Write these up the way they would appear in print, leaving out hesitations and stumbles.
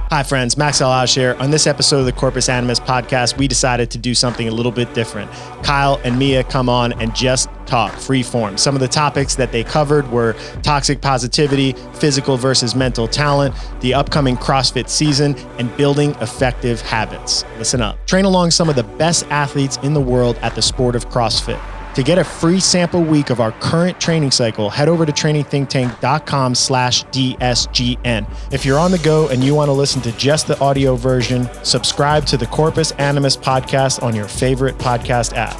Hi friends, Max Elage here. On this episode of the Corpus Animus Podcast, we decided to do something a little bit different. Kyle and Mia come on and just talk free form. Some of the topics that they covered were toxic positivity, physical versus mental talent, the upcoming CrossFit season, and building effective habits. Listen up. Train along some of the best athletes in the world at the sport of CrossFit. To get a free sample week of our current training cycle, head over to trainingthinktank.com/DSGN. If you're on the go and you want to listen to just the audio version, subscribe to the Corpus Animus Podcast on your favorite podcast app.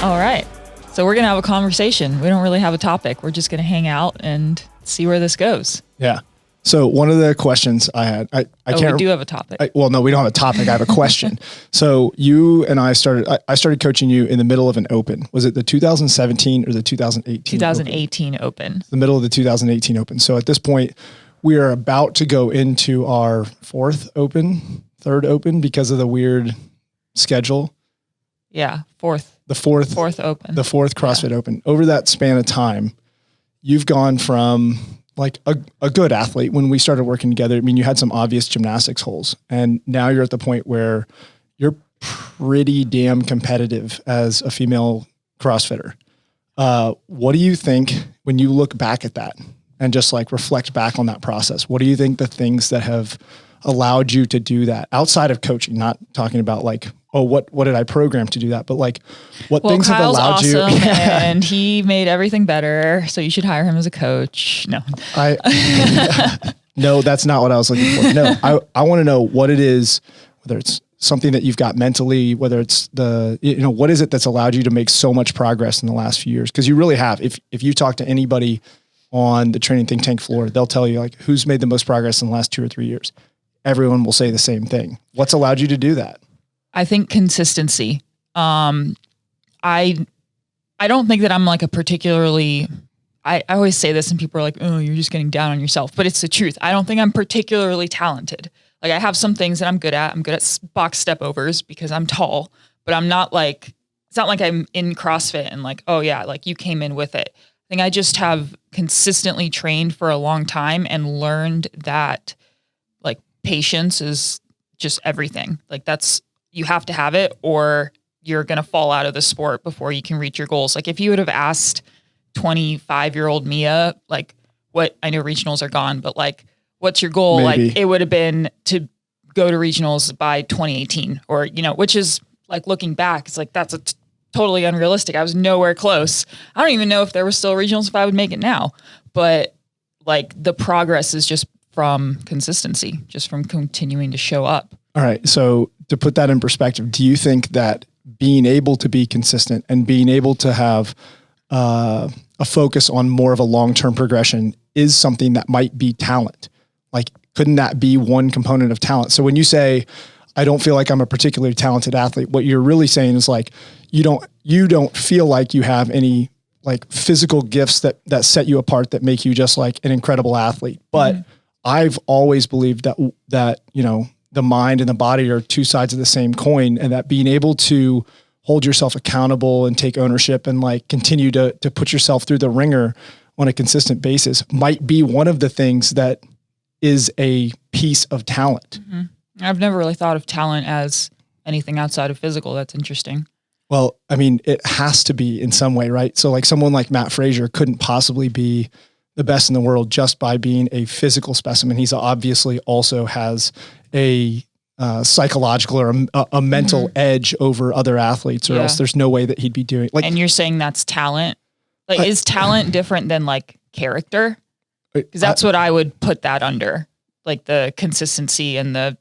All right. So we're going to have a conversation. We don't really have a topic. We're just going to hang out and see where this goes. Yeah. So one of the questions I had, I we do have a topic. Well, no, we don't have a topic. I have a question. So you and I started coaching you in the middle of an open. Was it the 2017 or the 2018? 2018 open. The middle of the 2018 open. So at this point, we are about to go into our third open because of the weird schedule. Yeah. Fourth open. The fourth CrossFit Open. Over that span of time, you've gone from like a good athlete. When we started working together, I mean, you had some obvious gymnastics holes, and now you're at the point where you're pretty damn competitive as a female CrossFitter. What do you think when you look back at that and just like reflect back on that process? What do you think the things that have allowed you to do that outside of coaching, not talking about like, oh, what did I program to do that? But like what things Kyle's have allowed awesome, you? and he made everything better. So you should hire him as a coach. No, no, that's not what I was looking for. No, I want to know what it is, whether it's something that you've got mentally, whether it's what is it that's allowed you to make so much progress in the last few years? Cause you really have. If you talk to anybody on the Training Think Tank floor, they'll tell you like who's made the most progress in the last 2 or 3 years. Everyone will say the same thing. What's allowed you to do that? I think consistency. I don't think that I'm like a particularly, I always say this and people are like, oh, you're just getting down on yourself, but it's the truth. I don't think I'm particularly talented. Like I have some things that I'm good at. I'm good at box step overs because I'm tall, but I'm not like, it's not like I'm in CrossFit and like, oh yeah, like you came in with it. I think I just have consistently trained for a long time and learned that like patience is just everything. Like you have to have it or you're going to fall out of the sport before you can reach your goals. Like if you would have asked 25-year-old Mia, like what, I know regionals are gone, but like, what's your goal? Maybe. Like it would have been to go to regionals by 2018 or, which is like looking back, it's like, that's totally unrealistic. I was nowhere close. I don't even know if there were still regionals if I would make it now, but like the progress is just from consistency, just from continuing to show up. All right. So to put that in perspective, do you think that being able to be consistent and being able to have a focus on more of a long-term progression is something that might be talent? Like, couldn't that be one component of talent? So when you say, I don't feel like I'm a particularly talented athlete, what you're really saying is like, you don't feel like you have any like physical gifts that set you apart that make you just like an incredible athlete. But I've always believed that, the mind and the body are two sides of the same coin, and that being able to hold yourself accountable and take ownership and like continue to put yourself through the ringer on a consistent basis might be one of the things that is a piece of talent. Mm-hmm. I've never really thought of talent as anything outside of physical. That's interesting. Well, I mean, it has to be in some way, right? So like someone like Matt Frazier couldn't possibly be the best in the world just by being a physical specimen. He's obviously also has a psychological or a mental edge over other athletes, or else there's no way that he'd be doing like. And you're saying that's talent? Like, is talent different than like character? Because that's what I would put that under, like the consistency and the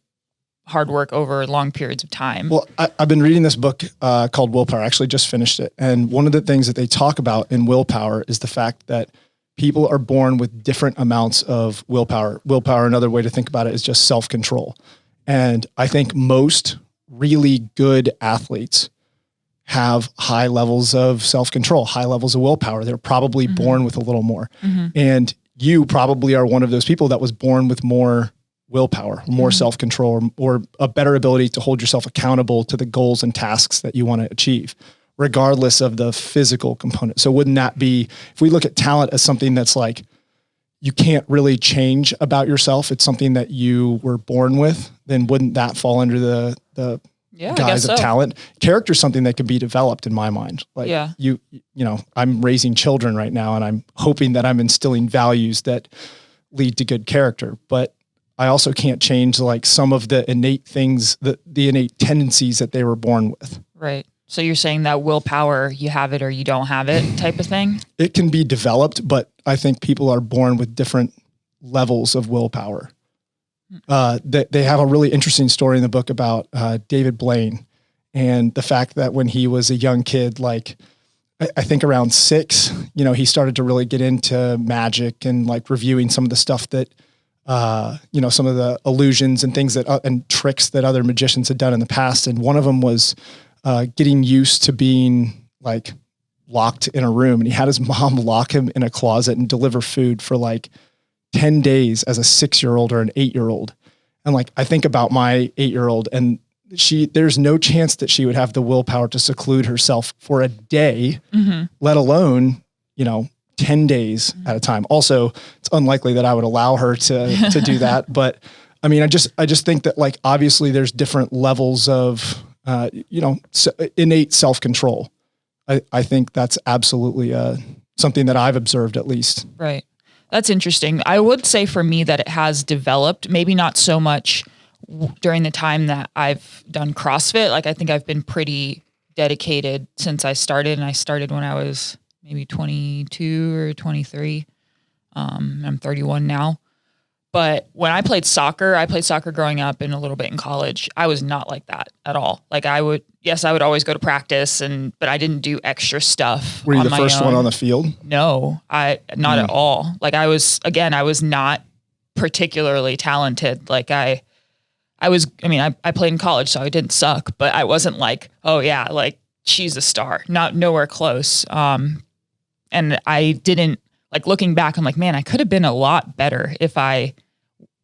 hard work over long periods of time. Well, I've been reading this book called Willpower. I actually just finished it. And one of the things that they talk about in willpower is the fact that people are born with different amounts of willpower. Willpower, another way to think about it, is just self-control. And I think most really good athletes have high levels of self-control, high levels of willpower. They're probably born with a little more. And you probably are one of those people that was born with more willpower, more self-control, or a better ability to hold yourself accountable to the goals and tasks that you want to achieve, regardless of the physical component. So wouldn't that be, if we look at talent as something that's like, you can't really change about yourself. It's something that you were born with. Then wouldn't that fall under the guise of talent? Character is something that can be developed in my mind. Like you know, I'm raising children right now, and I'm hoping that I'm instilling values that lead to good character. But I also can't change like some of the innate things, the innate tendencies that they were born with. Right. So you're saying that willpower, you have it or you don't have it type of thing? It can be developed, but I think people are born with different levels of willpower. They have a really interesting story in the book about David Blaine, and the fact that when he was a young kid, like I think around 6, you know, he started to really get into magic and like reviewing some of the stuff that, you know, some of the illusions and things that, and tricks that other magicians had done in the past. And one of them was getting used to being like locked in a room, and he had his mom lock him in a closet and deliver food for like 10 days as a 6-year-old or an 8-year-old. And like, I think about my 8-year-old, and there's no chance that she would have the willpower to seclude herself for a day, let alone, you know, 10 days at a time. Also, it's unlikely that I would allow her to do that. But I mean, I just think that like, obviously there's different levels of, you know, innate self-control. I think that's absolutely something that I've observed, at least. Right. That's interesting. I would say for me that it has developed, maybe not so much during the time that I've done CrossFit. Like I think I've been pretty dedicated since I started, and I started when I was maybe 22 or 23. I'm 31 now. But when I played soccer growing up and a little bit in college. I was not like that at all. Like I would always go to practice, but I didn't do extra stuff. Were you the first one on the field? No, not at all. Like I was not particularly talented. Like I played in college, so I didn't suck, but I wasn't like, oh yeah, like she's a star. Nowhere close. And I didn't, like looking back, I'm like, man, I could have been a lot better if I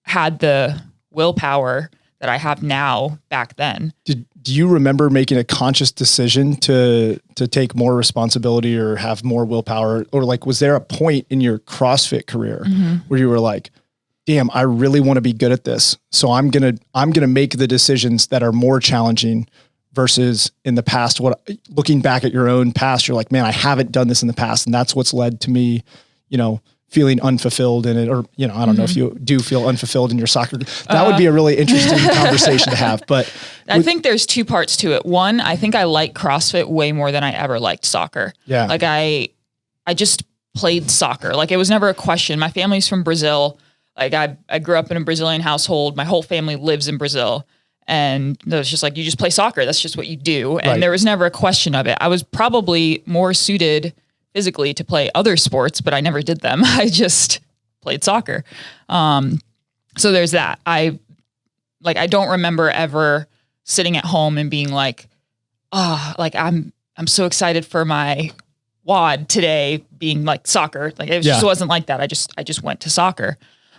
had the willpower that I have now back then. Do you remember making a conscious decision to take more responsibility or have more willpower? Or like, was there a point in your CrossFit career where you were like, damn, I really want to be good at this, so I'm going to make the decisions that are more challenging versus in the past? Looking back at your own past, you're like, man, I haven't done this in the past, and that's what's led to me, you know, feeling unfulfilled in it. Or, you know, I don't know if you do feel unfulfilled in your soccer. That would be a really interesting conversation to have. But I think there's 2 parts to it. One, I think I like CrossFit way more than I ever liked soccer. Yeah. Like I just played soccer. Like it was never a question. My family's from Brazil. Like I grew up in a Brazilian household. My whole family lives in Brazil. And it was just like, you just play soccer. That's just what you do. And there was never a question of it. I was probably more suited physically to play other sports, but I never did them. I just played soccer. So there's that. I don't remember ever sitting at home and being like, like I'm so excited for my WOD today being like soccer. Like it just wasn't like that. I just went to soccer.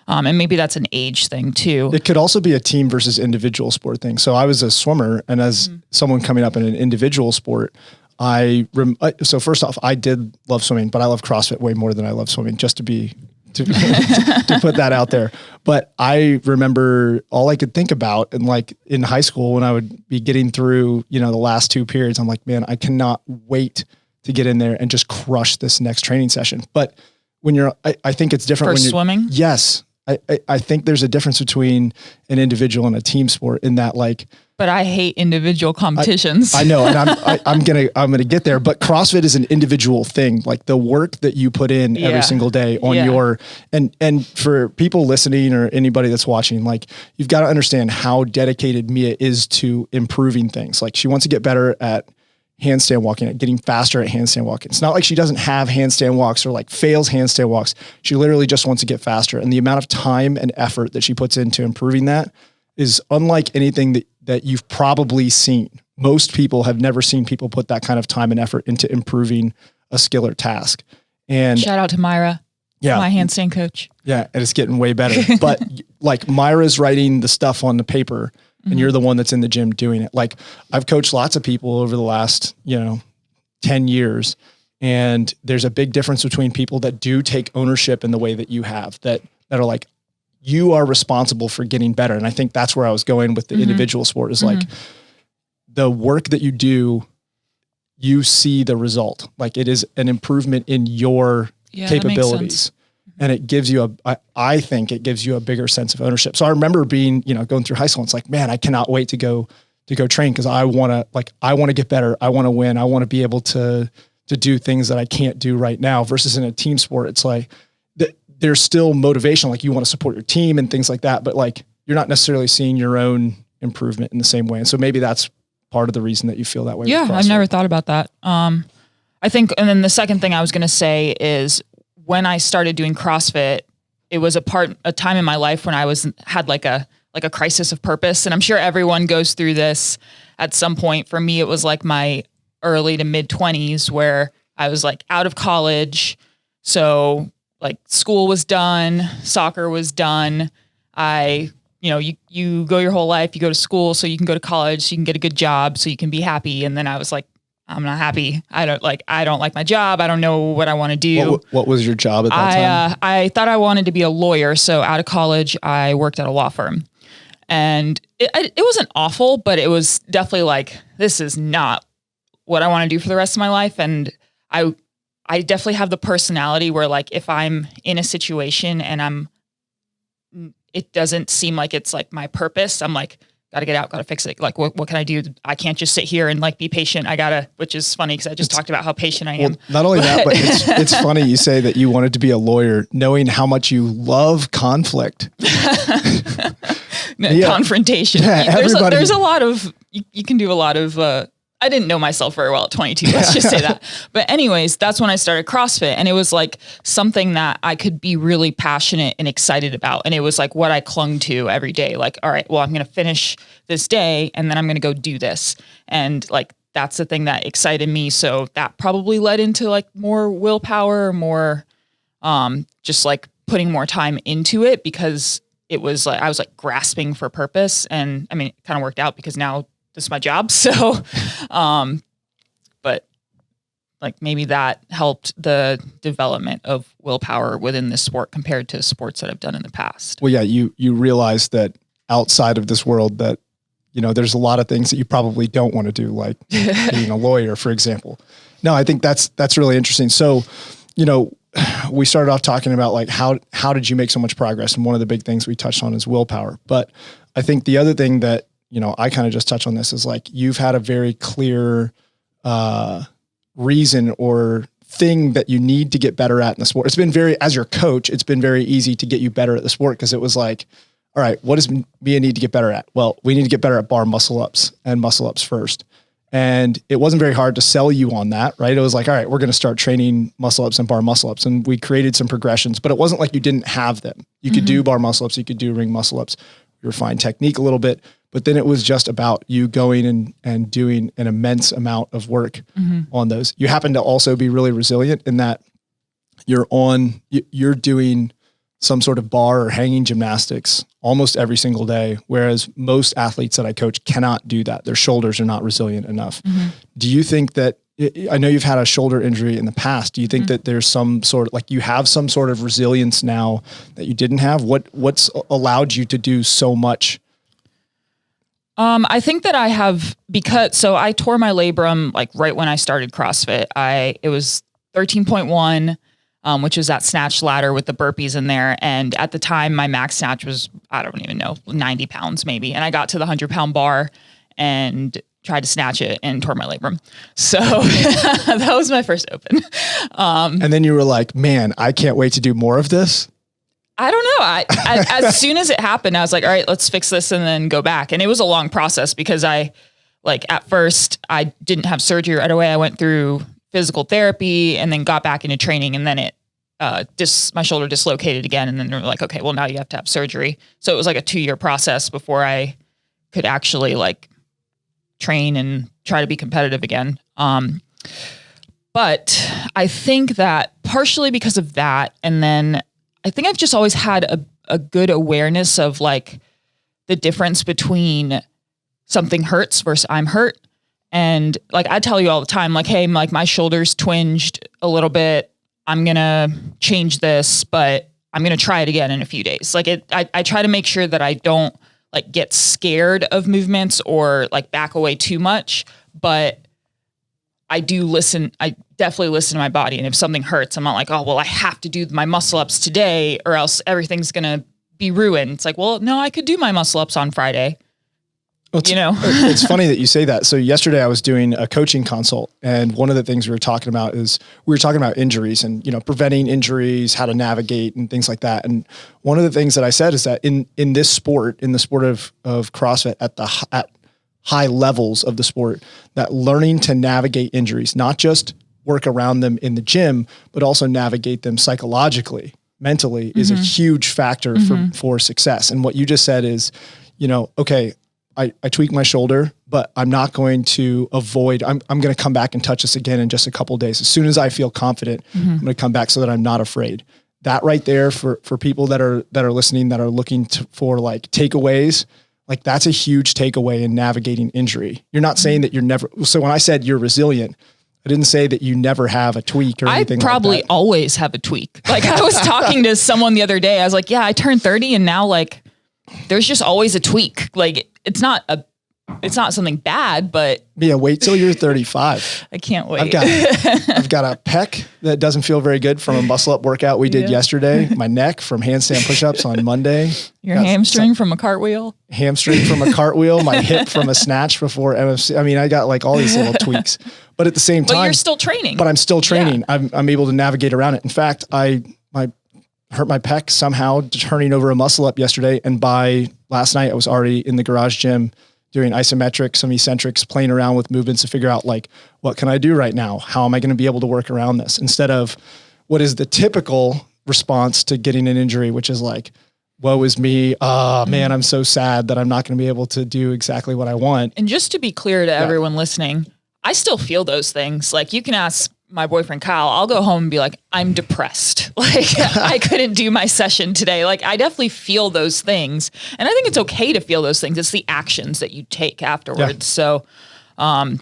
And maybe that's an age thing too. It could also be a team versus individual sport thing. So I was a swimmer, and as someone coming up in an individual sport, so first off, I did love swimming, but I love CrossFit way more than I love swimming, just to put that out there. But I remember all I could think about, and like in high school when I would be getting through, you know, the last 2 periods, I'm like, man, I cannot wait to get in there and just crush this next training session. But when I think it's different when you're swimming. Yes. I think there's a difference between an individual and a team sport in that, like. But I hate individual competitions. I know, and I'm gonna get there. But CrossFit is an individual thing. Like the work that you put in every single day on your, and for people listening or anybody that's watching, like you've got to understand how dedicated Mia is to improving things. Like she wants to get better at handstand walking, at getting faster at handstand walking. It's not like she doesn't have handstand walks or like fails handstand walks. She literally just wants to get faster. And the amount of time and effort that she puts into improving that is unlike anything that you've probably seen. Most people have never seen people put that kind of time and effort into improving a skill or task. And shout out to Myra, my handstand coach. Yeah. And it's getting way better. But like Myra's writing the stuff on the paper, and you're the one that's in the gym doing it. Like I've coached lots of people over the last, 10 years, And there's a big difference between people that do take ownership in the way that you have, that are like, you are responsible for getting better. And I think that's where I was going with the individual sport is like the work that you do, you see the result. Like it is an improvement in your capabilities. And it gives you I think it gives you a bigger sense of ownership. So I remember being, going through high school. And it's like, man, I cannot wait to go train. Cause I want to get better. I want to win. I want to be able to do things that I can't do right now versus in a team sport. It's like, there's still motivation. Like you want to support your team and things like that, but like, you're not necessarily seeing your own improvement in the same way. And so maybe that's part of the reason that you feel that way. Yeah. I've never thought about that. I think, and then the second thing I was going to say is when I started doing CrossFit, it was a time in my life when I had like a crisis of purpose. And I'm sure everyone goes through this at some point. For me, it was like my early to mid 20s where I was like out of college. So like school was done, soccer was done. You go your whole life, you go to school so you can go to college, so you can get a good job, so you can be happy. And then I was like, I'm not happy. I don't like my job. I don't know what I want to do. What was your job at that time? I thought I wanted to be a lawyer. So out of college, I worked at a law firm, and it wasn't awful, but it was definitely like, this is not what I want to do for the rest of my life. And I definitely have the personality where like, if I'm in a situation and it doesn't seem like it's like my purpose, I'm like, gotta get out, gotta fix it. Like, what can I do? I can't just sit here and like be patient. Which is funny because I just talked about how patient I am. Well, not only that, but it's funny you say that you wanted to be a lawyer, knowing how much you love conflict. Confrontation. Yeah, there's a lot of, you can do a lot of, I didn't know myself very well at 22. Let's just say that. But anyways, that's when I started CrossFit, and it was like something that I could be really passionate and excited about. And it was like what I clung to every day. Like, all right, well, I'm going to finish this day and then I'm going to go do this. And like, that's the thing that excited me. So that probably led into like more willpower, more, just like putting more time into it, because it was like, I was like grasping for purpose. And I mean, it kind of worked out because now this is my job. So, but like maybe that helped the development of willpower within this sport compared to sports that I've done in the past. Well, yeah, you realize that outside of this world that, there's a lot of things that you probably don't want to do, like being a lawyer, for example. No, I think that's really interesting. So, we started off talking about like, how did you make so much progress? And one of the big things we touched on is willpower. But I think the other thing that, I kind of just touch on this is like, you've had a very clear reason or thing that you need to get better at in the sport. It's been as your coach, it's been very easy to get you better at the sport, because it was like, all right, what does Mia need to get better at? Well, we need to get better at bar muscle ups and muscle ups first. And it wasn't very hard to sell you on that, right? It was like, all right, we're going to start training muscle ups and bar muscle ups. And we created some progressions, but it wasn't like you didn't have them. You could do bar muscle ups, you could do ring muscle ups, you refined technique a little bit, but then it was just about you going and doing an immense amount of work on those. You happen to also be really resilient in that you're doing some sort of bar or hanging gymnastics almost every single day, whereas most athletes that I coach cannot do that. Their shoulders are not resilient enough. Do you think that, I know you've had a shoulder injury in the past, do you think that there's some sort of, like you have some sort of resilience now that you didn't have? What's allowed you to do so much? I think that I have, so I tore my labrum like right when I started CrossFit. It was 13.1, which was that snatch ladder with the burpees in there. And at the time my max snatch was, I don't even know, 90 pounds maybe. And I got to the 100-pound bar and tried to snatch it and tore my labrum. So that was my first open. And then you were like, man, I can't wait to do more of this. I don't know. I as soon as it happened, I was like, all right, let's fix this and then go back. And it was a long process because at first I didn't have surgery right away. I went through physical therapy and then got back into training, and then my shoulder dislocated again. And then they were like, okay, well now you have to have surgery. So it was like a 2-year process before I could actually like train and try to be competitive again. But I think that partially because of that, and then I think I've just always had a good awareness of like the difference between something hurts versus I'm hurt. And like, I tell you all the time, like, hey, like my shoulder's twinged a little bit. I'm going to change this, but I'm going to try it again in a few days. Like I try to make sure that I don't like get scared of movements or like back away too much, but I do listen. I definitely listen to my body. And if something hurts, I'm not like, oh, well, I have to do my muscle ups today or else everything's going to be ruined. It's like, well, no, I could do my muscle ups on Friday. Well, it's funny that you say that. So yesterday I was doing a coaching consult, and one of the things we were talking about injuries and, preventing injuries, how to navigate and things like that. And one of the things that I said is that in this sport, in the sport of CrossFit at high levels of the sport, that learning to navigate injuries, not just work around them in the gym, but also navigate them psychologically, mentally is a huge factor for success. And what you just said is, okay, I tweak my shoulder, but I'm not going to avoid, I'm going to come back and touch this again in just a couple of days. As soon as I feel confident, I'm going to come back so that I'm not afraid. That right there for people that are listening, that are looking for like takeaways, like that's a huge takeaway in navigating injury. You're not saying that you're never, so when I said you're resilient, I didn't say that you never have a tweak or anything like that. I probably always have a tweak. Like I was talking to someone the other day, I was like, yeah, I turned 30 and now like there's just always a tweak. Like it's not something bad, but yeah, wait till you're 35. I can't wait. I've got a pec that doesn't feel very good from a muscle up workout we did yesterday. My neck from handstand pushups on Monday. Your hamstring from a cartwheel. Hamstring from a cartwheel. My hip from a snatch before MFC. I mean, I got like all these little tweaks, but at the same time, but you're still training. But I'm still training. Yeah. I'm able to navigate around it. In fact, I hurt my pec somehow turning over a muscle up yesterday. And by last night, I was already in the garage gym doing isometrics, some eccentrics, playing around with movements to figure out like, what can I do right now? How am I going to be able to work around this? Instead of what is the typical response to getting an injury, which is like, woe is me. Man, I'm so sad that I'm not going to be able to do exactly what I want. And just to be clear to everyone listening, I still feel those things. Like you can ask my boyfriend, Kyle, I'll go home and be like, I'm depressed. Like I couldn't do my session today. Like I definitely feel those things. And I think it's okay to feel those things. It's the actions that you take afterwards. Yeah. So, I don't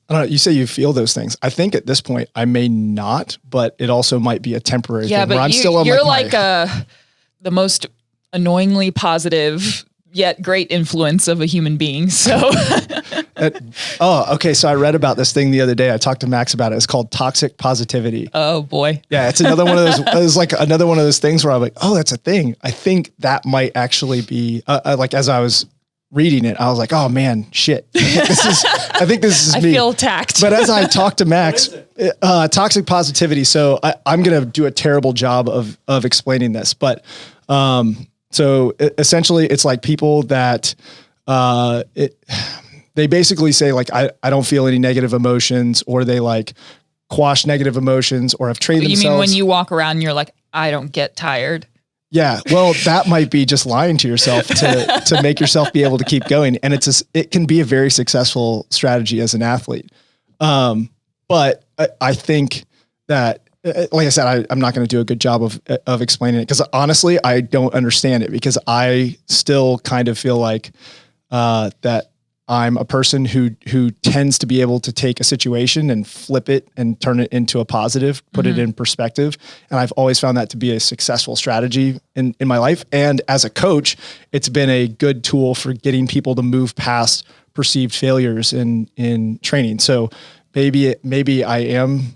know. You say you feel those things. I think at this point I may not, but it also might be a temporary thing. But where I'm still on you're like the most annoyingly positive yet great influence of a human being. So, okay. So I read about this thing the other day. I talked to Max about it. It's called toxic positivity. Oh boy. Yeah. It's another one of those, it's like another one of those things where I'm like, oh, that's a thing. I think that might actually be like, as I was reading it, I was like, oh man, shit. I think this is me. I feel attacked. But as I talked to Max, toxic positivity. So I'm going to do a terrible job of explaining this, but, so essentially it's like people that, they basically say like, I don't feel any negative emotions, or they like quash negative emotions or have trained themselves. You mean when you walk around and you're like, I don't get tired? Yeah. Well, that might be just lying to yourself to make yourself be able to keep going. And it can be a very successful strategy as an athlete. But I think that, like I said, I'm not going to do a good job of explaining it, because honestly, I don't understand it, because I still kind of feel like that I'm a person who tends to be able to take a situation and flip it and turn it into a positive, put it in perspective. And I've always found that to be a successful strategy in my life. And as a coach, it's been a good tool for getting people to move past perceived failures in training. So maybe I am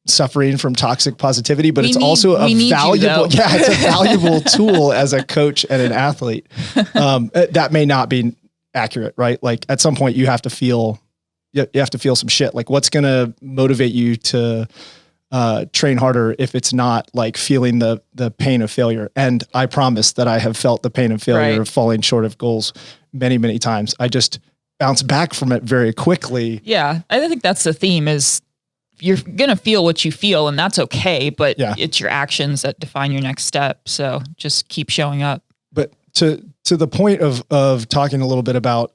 suffering from toxic positivity, but it's also a valuable, it's a valuable tool as a coach and an athlete. That may not be accurate, right? Like at some point you have to feel some shit. Like what's going to motivate you to train harder if it's not like feeling the pain of failure? And I promise that I have felt the pain of failure of falling short of goals many, many times. I just bounce back from it very quickly. Yeah. I think that's the theme is, you're going to feel what you feel, and that's okay, but it's your actions that define your next step. So just keep showing up. But to the point of talking a little bit about,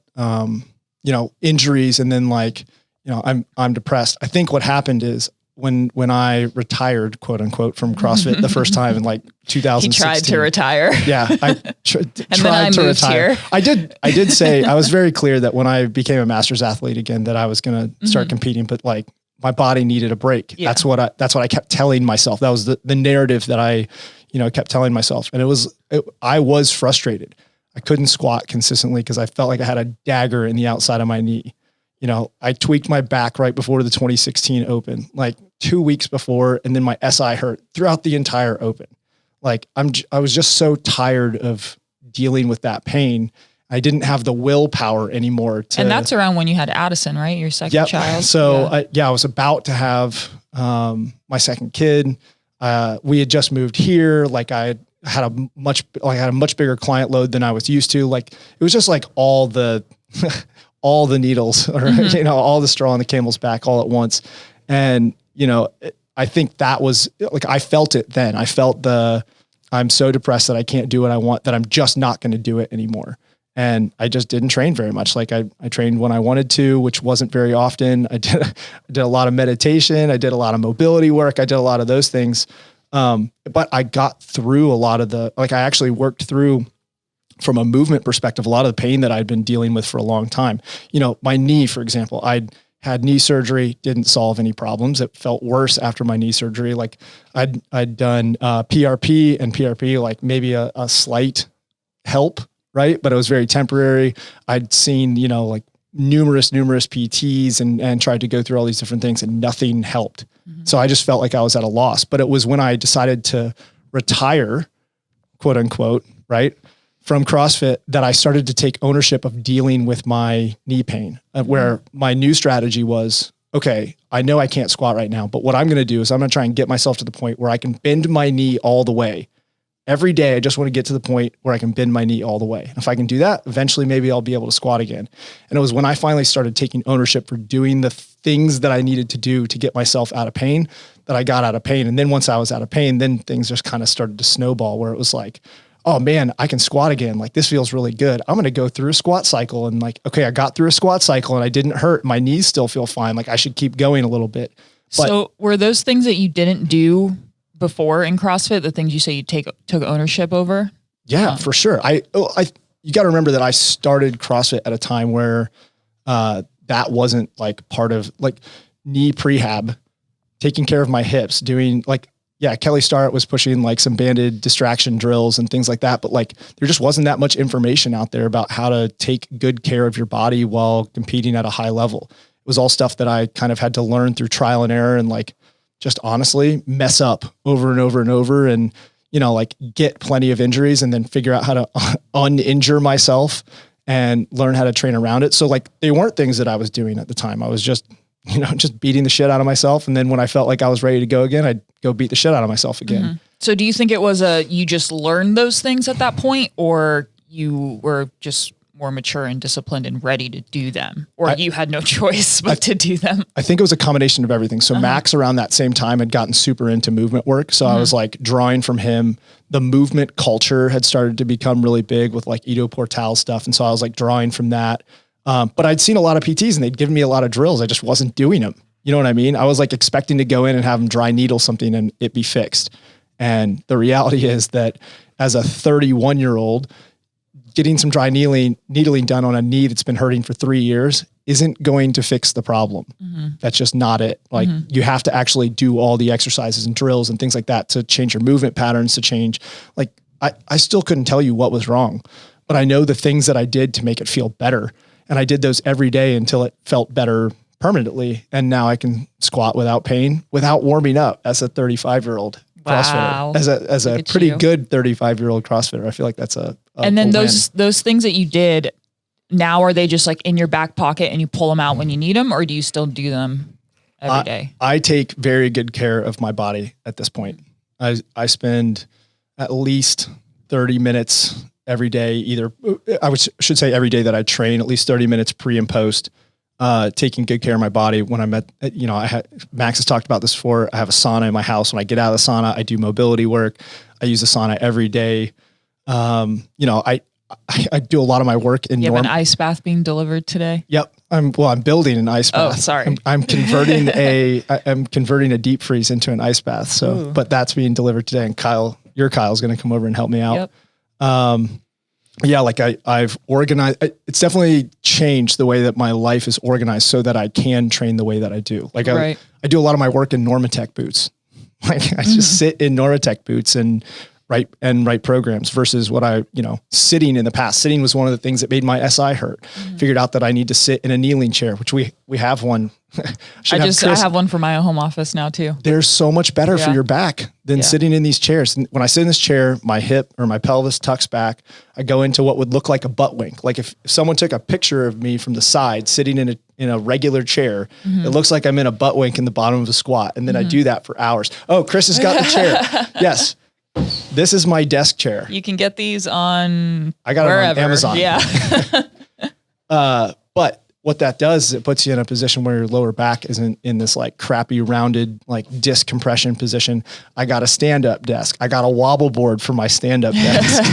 injuries, and then like, I'm depressed. I think what happened is when I retired, quote unquote, from CrossFit the first time in like 2016. He tried to retire. Yeah, I tried to moved retire. Here. I did say, I was very clear that when I became a master's athlete again, that I was going to start competing, but like my body needed a break. Yeah. That's what I kept telling myself. That was the narrative that I, kept telling myself. And I was frustrated. I couldn't squat consistently because I felt like I had a dagger in the outside of my knee. I tweaked my back right before the 2016 Open, like 2 weeks before, and then my SI hurt throughout the entire Open. Like I was just so tired of dealing with that pain. I didn't have the willpower anymore to. And that's around when you had Addison, right? Your second child. So I was about to have my second kid. We had just moved here. Like I had a much bigger client load than I was used to. Like it was just like all the all the needles or all the straw on the camel's back all at once. And I think that was like, I felt it then. I felt I'm so depressed that I can't do what I want, that I'm just not going to do it anymore. And I just didn't train very much. Like I trained when I wanted to, which wasn't very often. I did a lot of meditation. I did a lot of mobility work. I did a lot of those things. But I got through a lot of I actually worked through, from a movement perspective, a lot of the pain that I'd been dealing with for a long time. My knee, for example, I'd had knee surgery, didn't solve any problems. It felt worse after my knee surgery. Like I'd done PRP, and PRP, like maybe a slight help, right? But it was very temporary. I'd seen, like numerous PTs and tried to go through all these different things, and nothing helped. Mm-hmm. So I just felt like I was at a loss. But it was when I decided to retire, quote unquote, right, from CrossFit, that I started to take ownership of dealing with my knee pain, where my new strategy was, okay, I know I can't squat right now, but what I'm going to do is I'm going to try and get myself to the point where I can bend my knee all the way. Every day, I just want to get to the point where I can bend my knee all the way. And if I can do that, eventually maybe I'll be able to squat again. And it was when I finally started taking ownership for doing the things that I needed to do to get myself out of pain, that I got out of pain. And then once I was out of pain, then things just kind of started to snowball, where it was like, oh man, I can squat again. Like this feels really good. I'm going to go through a squat cycle. And like, okay, I got through a squat cycle and I didn't hurt. My knees still feel fine. Like I should keep going a little bit. But so were those things that you didn't do before in CrossFit, the things you say you took ownership over? Yeah, for sure. You got to remember that I started CrossFit at a time where that wasn't like part of like knee prehab, taking care of my hips, doing like, yeah, Kelly Starrett was pushing like some banded distraction drills and things like that. But like, there just wasn't that much information out there about how to take good care of your body while competing at a high level. It was all stuff that I kind of had to learn through trial and error, and like, just honestly mess up over and over and over, and, like get plenty of injuries, and then figure out how to uninjure myself and learn how to train around it. So like, they weren't things that I was doing at the time. I was just, just beating the shit out of myself. And then when I felt like I was ready to go again, I'd go beat the shit out of myself again. Mm-hmm. So do you think it was you just learned those things at that point, or you were just more mature and disciplined and ready to do them, or you had no choice but to do them? I think it was a combination of everything. So Max around that same time had gotten super into movement work. So I was like drawing from him. The movement culture had started to become really big with like Ido Portal stuff. And so I was like drawing from that. But I'd seen a lot of PTs and they'd given me a lot of drills. I just wasn't doing them. You know what I mean? I was like expecting to go in and have them dry needle something and it be fixed. And the reality is that as a 31-year-old, getting some dry needling done on a knee that's been hurting for 3 years isn't going to fix the problem. Mm-hmm. That's just not it. Like you have to actually do all the exercises and drills and things like that to change your movement patterns, to change. Like I still couldn't tell you what was wrong, but I know the things that I did to make it feel better. And I did those every day until it felt better permanently. And now I can squat without pain, without warming up as a 35-year-old CrossFitter, as a pretty good 35-year-old CrossFitter. I feel like that's a and then those things that you did, now are they just like in your back pocket and you pull them out when you need them, or do you still do them every day? I take very good care of my body at this point. I spend at least 30 minutes every day, should say every day that I train, at least 30 minutes pre and post, taking good care of my body. When I'm Max has talked about this before. I have a sauna in my house. When I get out of the sauna, I do mobility work. I use the sauna every day. I do a lot of my work in You have an ice bath being delivered today? Yep. I'm building an ice bath. Oh, sorry. I'm converting I'm converting a deep freeze into an ice bath. So, but that's being delivered today. And Kyle's going to come over and help me out. Yep. Yeah, like I've organized, it's definitely changed the way that my life is organized so that I can train the way that I do. Like I do a lot of my work in Normatec boots. Like I just sit in Normatec boots and write programs versus what sitting in the past. Sitting was one of the things that made my SI hurt. Figured out that I need to sit in a kneeling chair, which we have one. I have one for my home office now too. They're so much better for your back than sitting in these chairs. And when I sit in this chair, my hip or my pelvis tucks back. I go into what would look like a butt wink. Like if someone took a picture of me from the side sitting in a regular chair, it looks like I'm in a butt wink in the bottom of a squat. And then I do that for hours. Oh, Chris has got the chair. Yes. This is my desk chair. You can get these on I got wherever. it on Amazon. Yeah. But what that does is it puts you in a position where your lower back isn't in this like crappy rounded like disc compression position. I got a stand up desk. I got a wobble board for my stand up desk.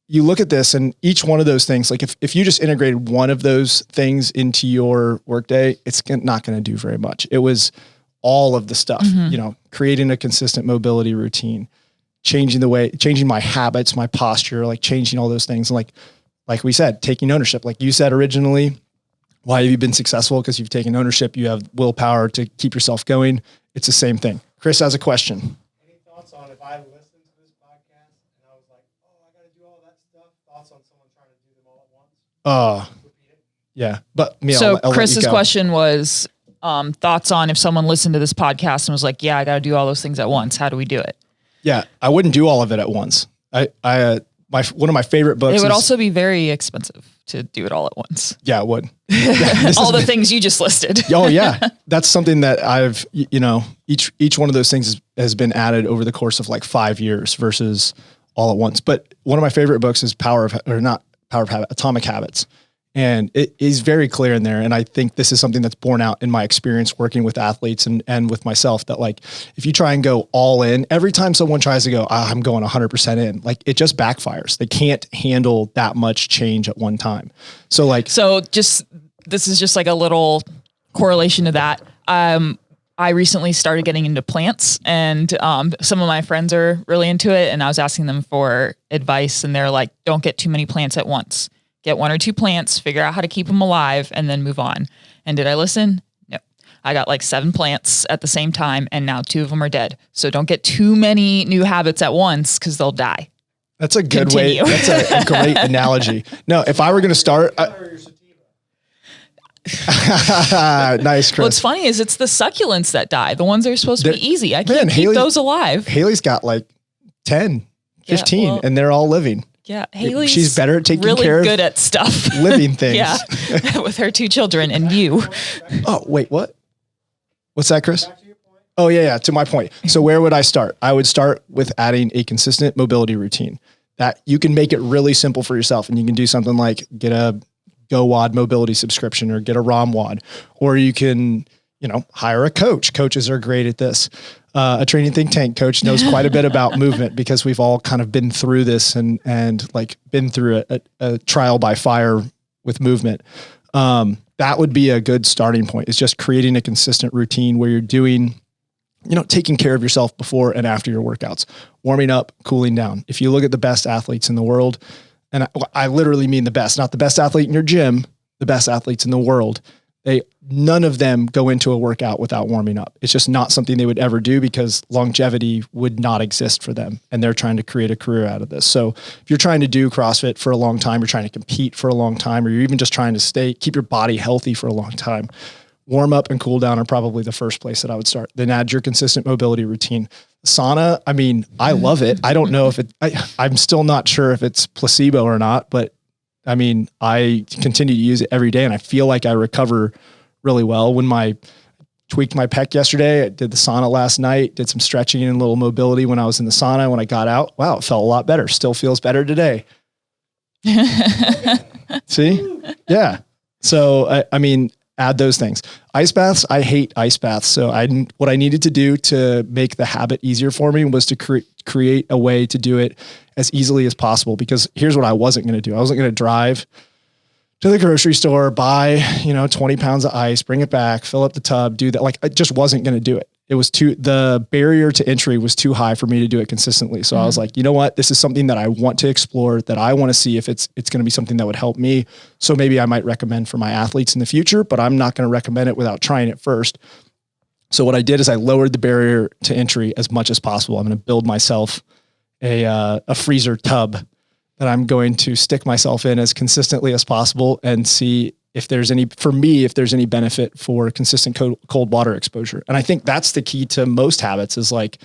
You look at this and each one of those things, like if you just integrated one of those things into your workday, it's not going to do very much. It was all of the stuff, creating a consistent mobility routine, changing my habits, my posture, like changing all those things. And like we said, taking ownership, like you said originally, why have you been successful? Because you've taken ownership. You have willpower to keep yourself going. It's the same thing. Chris has a question. Any thoughts on if I listened to this podcast and I was like, oh, I got to do all that stuff? Thoughts on someone trying to do them all at once? Yeah. But I'll Chris's question was thoughts on if someone listened to this podcast and was like, yeah, I got to do all those things at once. How do we do it? Yeah. I wouldn't do all of it at once. One of my favorite books. It would also be very expensive to do it all at once. Yeah, it would. Yeah, all the things you just listed. Oh yeah. That's something that I've, each one of those things has been added over the course of like 5 years versus all at once. But one of my favorite books is Atomic Habits. And it is very clear in there. And I think this is something that's borne out in my experience working with athletes and with myself that like, if you try and go all in, every time someone tries to go, I'm going 100% in, like it just backfires. They can't handle that much change at one time. This is just like a little correlation to that. I recently started getting into plants and some of my friends are really into it. And I was asking them for advice and they're like, don't get too many plants at once. Get 1 or 2 plants, figure out how to keep them alive, and then move on. And did I listen? No. I got like 7 plants at the same time, and now 2 of them are dead. So don't get too many new habits at once because they'll die. That's a good way. That's a great analogy. No, if I were going to start... Nice, Chris. What's funny is it's the succulents that die. The ones that are supposed to be easy. I can't keep those alive. Haley's got like 10, 15, and they're all living. Yeah, Haley's she's better at taking care of good at stuff. Living things. Yeah, with her 2 children and you. Oh, wait, what? What's that, Chris? Oh, yeah, to my point. So where would I start? I would start with adding a consistent mobility routine that you can make it really simple for yourself. And you can do something like get a GoWOD mobility subscription or get a ROMWOD, or you can, hire a coach. Coaches are great at this. A training think tank coach knows quite a bit about movement because we've all kind of been through this and like been through a trial by fire with movement. That would be a good starting point. It's just creating a consistent routine where you're doing, taking care of yourself before and after your workouts, warming up, cooling down. If you look at the best athletes in the world, and I literally mean the best, not the best athlete in your gym, the best athletes in the world, none of them go into a workout without warming up. It's just not something they would ever do because longevity would not exist for them. And they're trying to create a career out of this. So if you're trying to do CrossFit for a long time, you're trying to compete for a long time, or you're even just trying to keep your body healthy for a long time, warm up and cool down are probably the first place that I would start. Then add your consistent mobility routine. Sauna, I love it. I don't know if I'm still not sure if it's placebo or not, but I continue to use it every day and I feel like I recover really well. When tweaked my pec yesterday, I did the sauna last night, did some stretching and a little mobility when I was in the sauna. When I got out, wow, it felt a lot better. Still feels better today. See? Yeah. So, add those things. Ice baths, I hate ice baths. So what I needed to do to make the habit easier for me was to create a way to do it as easily as possible, because here's what I wasn't going to do. I wasn't going to drive to the grocery store, buy, 20 pounds of ice, bring it back, fill up the tub, do that. Like, I just wasn't going to do it. It was the barrier to entry was too high for me to do it consistently. So I was like, you know what? This is something that I want to explore, that I want to see if it's going to be something that would help me. So maybe I might recommend for my athletes in the future, but I'm not going to recommend it without trying it first. So what I did is I lowered the barrier to entry as much as possible. I'm going to build myself a freezer tub that I'm going to stick myself in as consistently as possible and see if there's any benefit for consistent cold water exposure. And I think that's the key to most habits, is like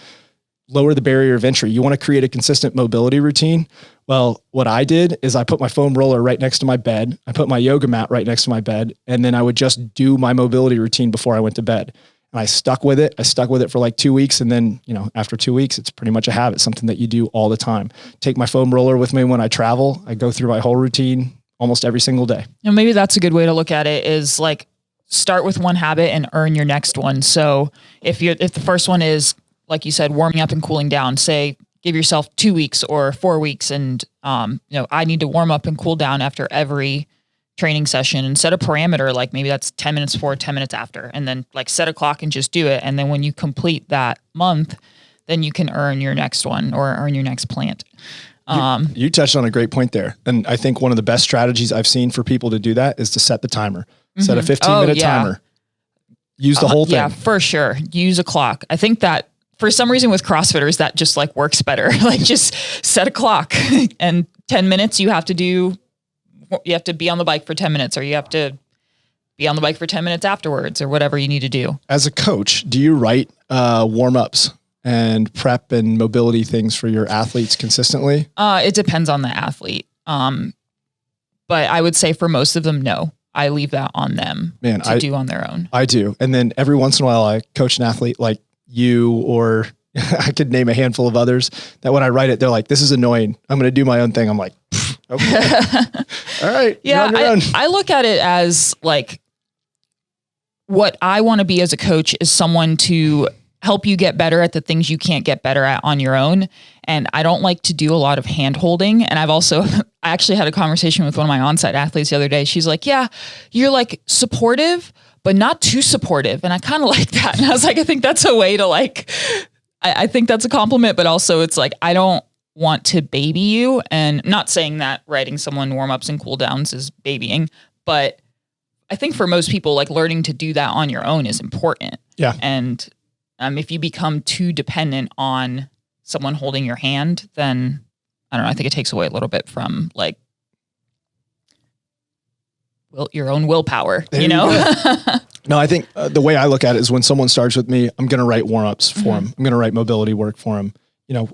lower the barrier of entry. You want to create a consistent mobility routine. Well, what I did is I put my foam roller right next to my bed. I put my yoga mat right next to my bed. And then I would just do my mobility routine before I went to bed. And I stuck with it. I stuck with it for like 2 weeks. And then, after 2 weeks, it's pretty much a habit, something that you do all the time. Take my foam roller with me when I travel. I go through my whole routine almost every single day. And maybe that's a good way to look at it, is like start with one habit and earn your next one. So if the first one is, like you said, warming up and cooling down, say, give yourself 2 weeks or 4 weeks. And, I need to warm up and cool down after every training session, and set a parameter. Like maybe that's 10 minutes before, 10 minutes after, and then like set a clock and just do it. And then when you complete that month, then you can earn your next one or earn your next plant. You touched on a great point there. And I think one of the best strategies I've seen for people to do that is to set the timer, set a 15-minute timer, use the whole thing. Yeah, for sure. Use a clock. I think that for some reason with CrossFitters, that just like works better. Like just set a clock and 10 minutes you have to be on the bike for 10 minutes, or you have to be on the bike for 10 minutes afterwards, or whatever you need to do. As a coach, do you write warm-ups and prep and mobility things for your athletes consistently? It depends on the athlete. But I would say for most of them, no. I leave that on them to do on their own. I do. And then every once in a while I coach an athlete like you, or I could name a handful of others, that when I write it, they're like, this is annoying. I'm going to do my own thing. I'm like, okay. All right. Yeah. I look at it as like, what I want to be as a coach is someone to help you get better at the things you can't get better at on your own. And I don't like to do a lot of hand holding. And I actually had a conversation with one of my on-site athletes the other day. She's like, yeah, you're like supportive, but not too supportive. And I kind of like that. And I was like, I think that's a way to like, I think that's a compliment, but also it's like, I don't want to baby you. And not saying that writing someone warm-ups and cool downs is babying, but I think for most people, like learning to do that on your own is important. Yeah. And if you become too dependent on someone holding your hand, then I don't know, I think it takes away a little bit from like your own willpower, you know? No, I think the way I look at it is when someone starts with me, I'm going to write warm-ups for them. I'm going to write mobility work for them.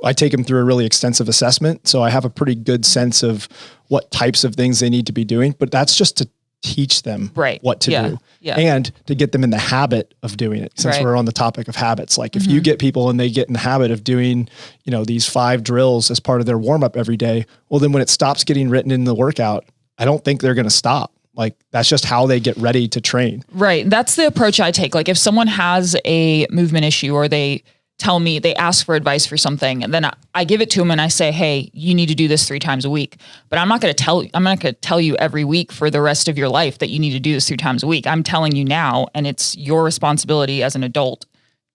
I take them through a really extensive assessment. So I have a pretty good sense of what types of things they need to be doing, but that's just to teach them what to do and to get them in the habit of doing it. Since we're on the topic of habits, like if you get people and they get in the habit of doing, these 5 drills as part of their warm-up every day, well, then when it stops getting written in the workout, I don't think they're going to stop. Like that's just how they get ready to train. Right. That's the approach I take. Like if someone has a movement issue or they tell me, they ask for advice for something, and then I give it to them and I say, hey, you need to do this 3 times a week. But I'm not going to tell you every week for the rest of your life that you need to do this 3 times a week. I'm telling you now, and it's your responsibility as an adult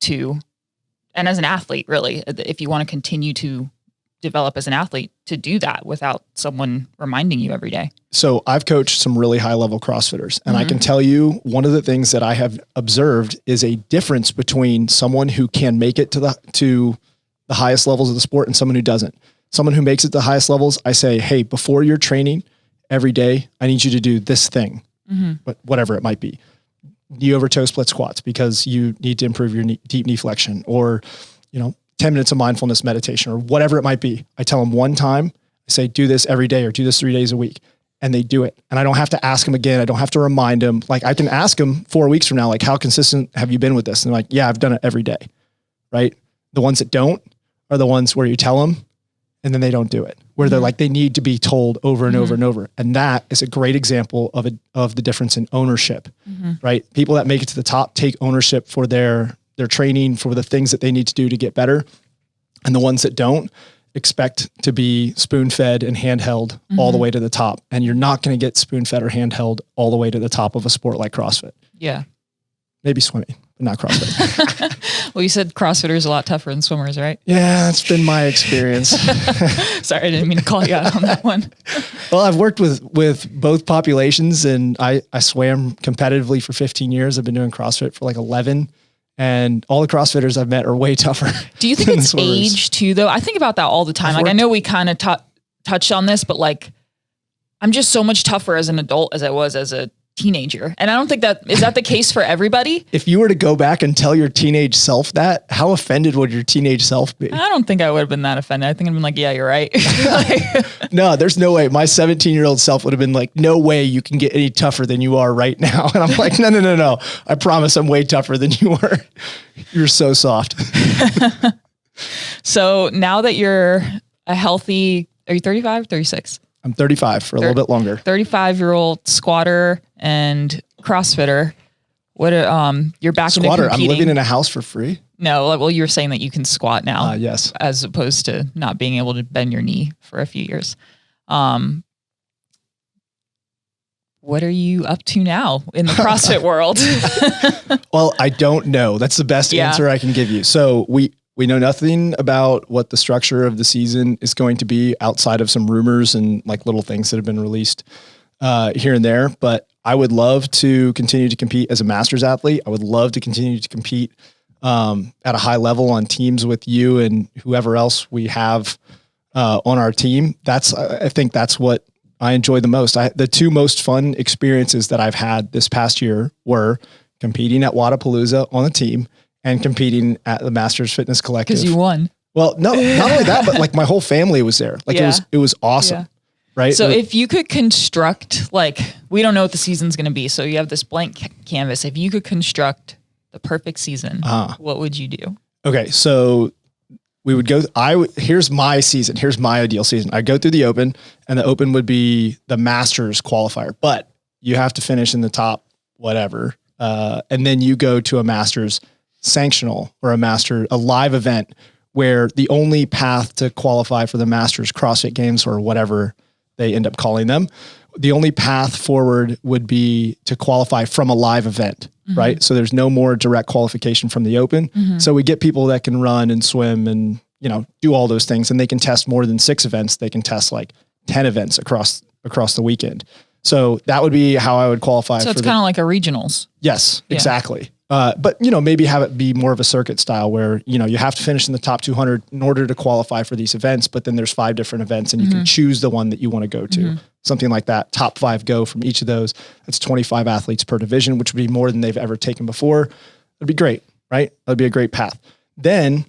and as an athlete, really, if you want to continue to develop as an athlete, to do that without someone reminding you every day. So I've coached some really high level CrossFitters, and I can tell you one of the things that I have observed is a difference between someone who can make it to the highest levels of the sport and someone who doesn't. Someone who makes it to the highest levels, I say, hey, before you're training every day, I need you to do this thing, but whatever it might be. Knee over toe split squats because you need to improve your deep knee flexion, or, 10 minutes of mindfulness meditation, or whatever it might be. I tell them one time, I say, do this every day or do this 3 days a week. And they do it. And I don't have to ask them again. I don't have to remind them. Like I can ask them 4 weeks from now, like, how consistent have you been with this? And they're like, yeah, I've done it every day. Right. The ones that don't are the ones where you tell them and then they don't do it, where they're like, they need to be told over and over and over. And that is a great example of the difference in ownership, right? People that make it to the top take ownership for their training, for the things that they need to do to get better. And the ones that don't, expect to be spoon-fed and handheld all the way to the top. And you're not going to get spoon-fed or handheld all the way to the top of a sport like CrossFit. Yeah. Maybe swimming, but not CrossFit. Well, you said CrossFitters are a lot tougher than swimmers, right? Yeah, that's been my experience. Sorry, I didn't mean to call you out on that one. Well, I've worked with both populations, and I swam competitively for 15 years. I've been doing CrossFit for like 11. And all the CrossFitters I've met are way tougher. Do you think it's age too, though? I think about that all the time. Like, I know we kind of touched on this, but like, I'm just so much tougher as an adult as I was as a teenager. And I don't think is that the case for everybody? If you were to go back and tell your teenage self that, how offended would your teenage self be? I don't think I would have been that offended. I think I'd been like, yeah, you're right. No, there's no way. My 17-year-old self would have been like, no way you can get any tougher than you are right now. And I'm like, no. I promise I'm way tougher than you are. You're so soft. So now that you're a healthy, are you 35, 36? I'm 35 for a little bit longer. 35-year-old squatter and CrossFitter. What you're back Squatter, into competing. I'm living in a house for free. No, well, you were saying that you can squat now. Yes. As opposed to not being able to bend your knee for a few years. What are you up to now in the CrossFit world? Well, I don't know. That's the best answer I can give you. So we know nothing about what the structure of the season is going to be outside of some rumors and like little things that have been released here and there. But I would love to continue to compete as a masters athlete. I would love to continue to compete at a high level on teams with you and whoever else we have on our team. I think that's what I enjoy the most. The two most fun experiences that I've had this past year were competing at Wadapalooza on a team and competing at the Masters Fitness Collective. Because you won. Well, no, not only that, but like my whole family was there. Like it was awesome. Yeah. Right. So if you could construct, like, we don't know what the season's going to be. So you have this blank canvas. If you could construct the perfect season, what would you do? Okay. So we would go, here's my season. Here's my ideal season. I go through the Open, and the Open would be the Masters qualifier, but you have to finish in the top, whatever. And then you go to a Masters sanctional or a live event where the only path to qualify for the Masters CrossFit Games or whatever they end up calling them, the only path forward would be to qualify from a live event, right? So there's no more direct qualification from the Open. So we get people that can run and swim and, do all those things, and they can test more than 6 events. They can test like 10 events across the weekend. So that would be how I would qualify. So it's kind of like a regionals. Yes, exactly. But maybe have it be more of a circuit style where, you have to finish in the top 200 in order to qualify for these events, but then there's 5 different events and you can choose the one that you want to go to. Something like that. Top 5 go from each of those. That's 25 athletes per division, which would be more than they've ever taken before. It'd be great, right? That'd be a great path. Then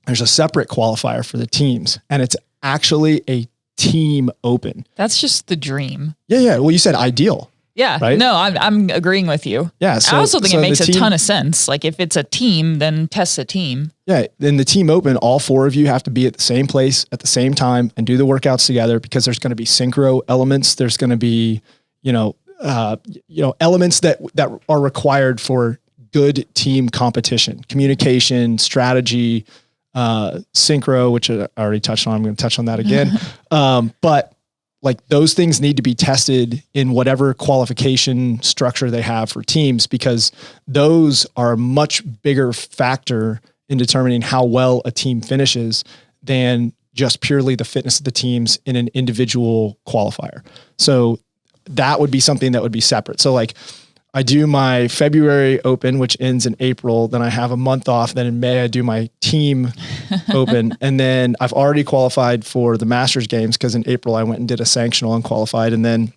there's a separate qualifier for the teams, and it's actually a team Open. That's just the dream. Yeah. Well, you said ideal. Yeah. Right? No, I'm agreeing with you. Yeah. I also think it makes a ton of sense. Like if it's a team, then test a team. Yeah. In the team Open, all 4 of you have to be at the same place at the same time and do the workouts together, because there's going to be synchro elements. There's going to be, elements that are required for good team competition, communication, strategy, synchro, which I already touched on. I'm going to touch on that again. But like those things need to be tested in whatever qualification structure they have for teams, because those are a much bigger factor in determining how well a team finishes than just purely the fitness of the teams in an individual qualifier. So that would be something that would be separate. So like I do my February Open, which ends in April. Then I have a month off. Then in May, I do my team Open. And then I've already qualified for the Masters Games, because in April I went and did a sanctional and qualified. And then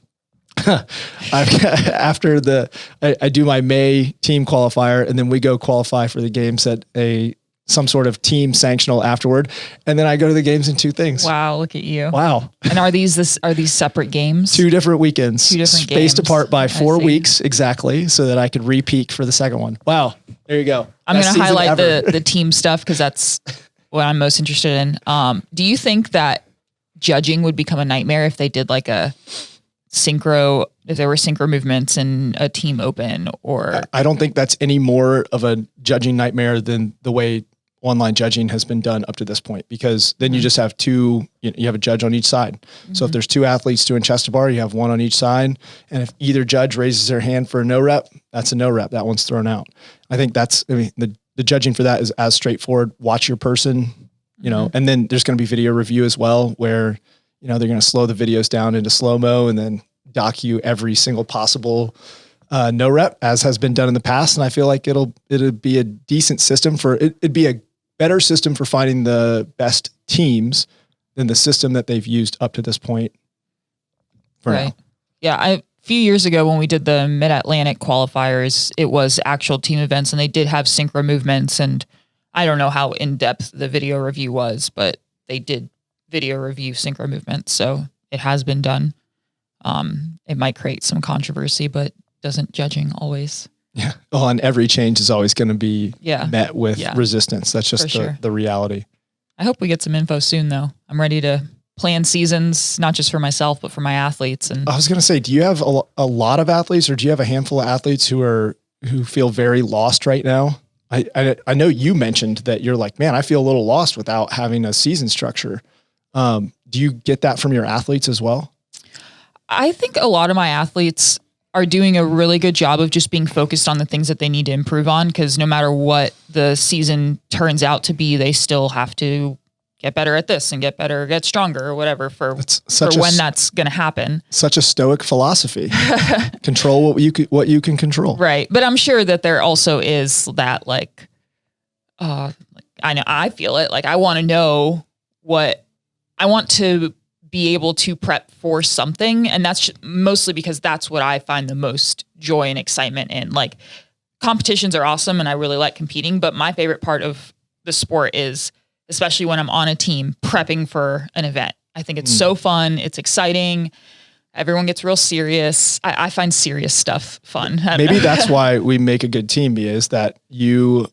after I do my May team qualifier, and then we go qualify for the games at some sort of team sanctional afterward. And then I go to the games in 2 things. Wow. Look at you. Wow. And are these separate games? 2 different weekends. 2 different games. Spaced apart by 4 weeks exactly, so that I could re-peak for the second one. Wow. There you go. I'm going to highlight the team stuff, because that's what I'm most interested in. Do you think that judging would become a nightmare if they did like a synchro, if there were synchro movements in a team Open? Or I don't think that's any more of a judging nightmare than the way online judging has been done up to this point, because then you just have you have a judge on each side. So if there's 2 athletes doing chest to bar, you have one on each side. And if either judge raises their hand for a no rep, that's a no rep. That one's thrown out. I think the judging for that is as straightforward. Watch your person, and then there's going to be video review as well, where, they're going to slow the videos down into slow-mo and then dock you every single possible no rep, as has been done in the past. And I feel like it'll be a decent system it'd be a better system for finding the best teams than the system that they've used up to this point. Right. Now. Yeah. A few years ago when we did the Mid-Atlantic qualifiers, it was actual team events and they did have synchro movements. And I don't know how in-depth the video review was, but they did video review synchro movements. So it has been done. It might create some controversy, but doesn't judging always. Yeah. Well, and every change is always going to be met with resistance. That's just the reality. I hope we get some info soon, though. I'm ready to plan seasons, not just for myself, but for my athletes. And I was going to say, do you have a lot of athletes, or do you have a handful of athletes who feel very lost right now? I know you mentioned that you're like, man, I feel a little lost without having a season structure. Do you get that from your athletes as well? I think a lot of my athletes are doing a really good job of just being focused on the things that they need to improve on, because no matter what the season turns out to be, they still have to get better at this and get stronger or whatever for when that's going to happen. Such a stoic philosophy. Control what you can control. Right. But I'm sure that there also is that I feel it. Like I want to know I want to be able to prep for something. And that's mostly because that's what I find the most joy and excitement in. Like competitions are awesome and I really like competing, but my favorite part of the sport is, especially when I'm on a team, prepping for an event. I think it's so fun. It's exciting. Everyone gets real serious. I find serious stuff fun. Maybe that's why we make a good team, is that your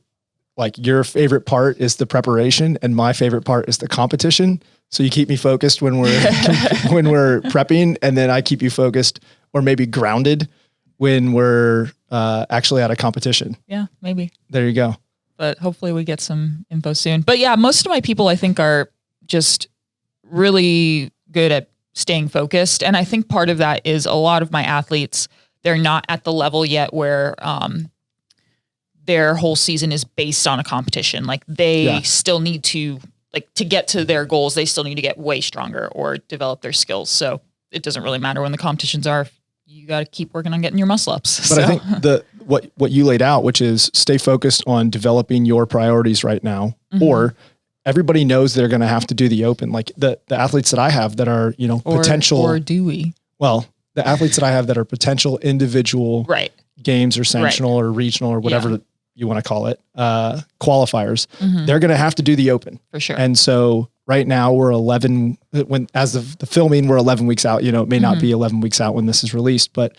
favorite part is the preparation and my favorite part is the competition. So you keep me focused when we're prepping, and then I keep you focused or maybe grounded when we're actually at a competition. Yeah, maybe. There you go. But hopefully we get some info soon. But yeah, most of my people I think are just really good at staying focused. And I think part of that is a lot of my athletes, they're not at the level yet where their whole season is based on a competition. Like they still need to get to their goals, they still need to get way stronger or develop their skills. So it doesn't really matter when the competitions are. You got to keep working on getting your muscle ups. But I think what you laid out, which is stay focused on developing your priorities right now, or everybody knows they're going to have to do the open. Like the athletes that I have that are, potential. Or do we? Well, the athletes that I have that are potential individual games or sanctional or regional or whatever you want to call it, qualifiers, they're going to have to do the open. For sure. And so right now we're 11, as of the filming, we're 11 weeks out, it may not be 11 weeks out when this is released, but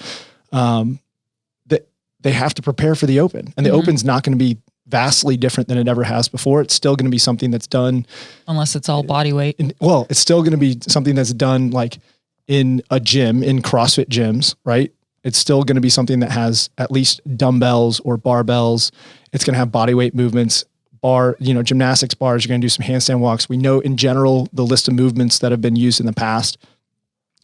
they have to prepare for the open, and the open's not going to be vastly different than it ever has before. It's still going to be something that's done. Unless it's all body weight. It's still going to be something that's done like in a gym, in CrossFit gyms, right? It's still going to be something that has at least dumbbells or barbells. It's going to have body weight movements, gymnastics bars. You're going to do some handstand walks. We know in general, the list of movements that have been used in the past.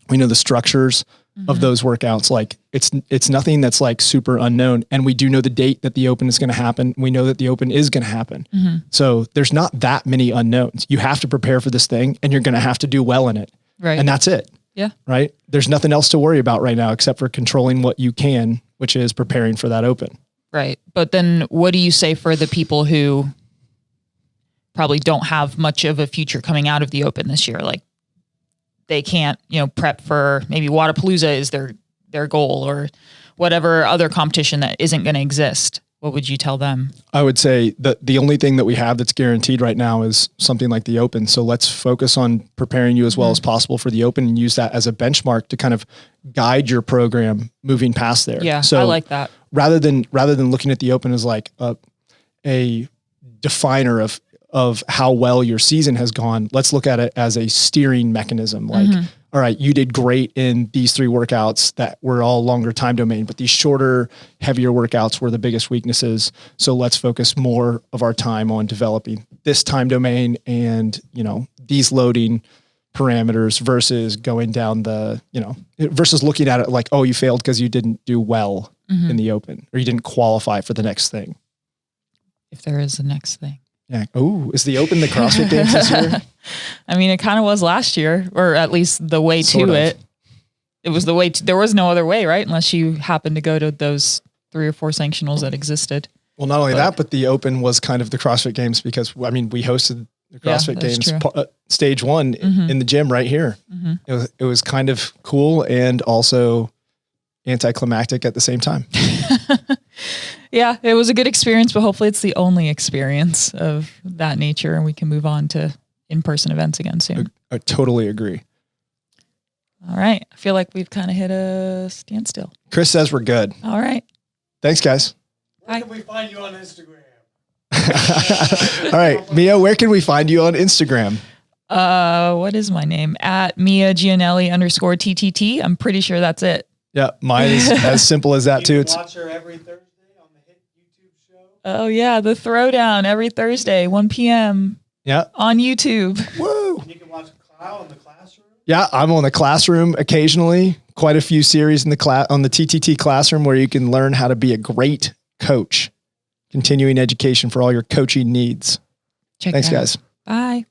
We know the structures of those workouts. Like it's nothing that's like super unknown. And we do know the date that the open is going to happen. We know that the open is going to happen. So there's not that many unknowns. You have to prepare for this thing and you're going to have to do well in it. Right. And that's it. Yeah. Right. There's nothing else to worry about right now except for controlling what you can, which is preparing for that open. Right. But then what do you say for the people who probably don't have much of a future coming out of the open this year? Like they can't, prep for maybe Wadapalooza is their goal or whatever other competition that isn't going to exist. What would you tell them? I would say that the only thing that we have that's guaranteed right now is something like the open. So let's focus on preparing you as well as possible for the open and use that as a benchmark to kind of guide your program moving past there. Yeah, so I like that. Rather than looking at the open as like a definer of of how well your season has gone, let's look at it as a steering mechanism. Like, all right, you did great in these 3 workouts that were all longer time domain, but these shorter, heavier workouts were the biggest weaknesses. So let's focus more of our time on developing this time domain and, these loading parameters versus going down versus looking at it like, oh, you failed because you didn't do well in the open, or you didn't qualify for the next thing. If there is a next thing. Yeah. Oh, is the Open the CrossFit Games this year? I mean, it kind of was last year, or at least the way Sort to of. it. It was the way there was no other way, right? Unless you happened to go to those 3 or 4 sanctionals that existed. Well, not only that, but the Open was kind of the CrossFit Games because, we hosted the CrossFit that's Games true. stage 1 in the gym right here. It was kind of cool and also anticlimactic at the same time. Yeah, it was a good experience, but hopefully it's the only experience of that nature, and we can move on to in-person events again soon. I totally agree. All right. I feel like we've kind of hit a standstill. Chris says we're good. All right. Thanks, guys. Where can we find you on Instagram? All right, Mia, where can we find you on Instagram? What is my name? At Mia Gianelli _TTT. I'm pretty sure that's it. Yeah, mine is as simple as that too. You It's can watch her every Thursday on the hit YouTube show. Oh yeah, the Throwdown every Thursday, 1 p.m. yeah. on YouTube. Woo. You can watch Kyle in the classroom. Yeah, I'm on the Classroom occasionally. Quite a few series in the on the TTT Classroom where you can learn how to be a great coach. Continuing education for all your coaching needs. Check Thanks, it out. guys. Bye.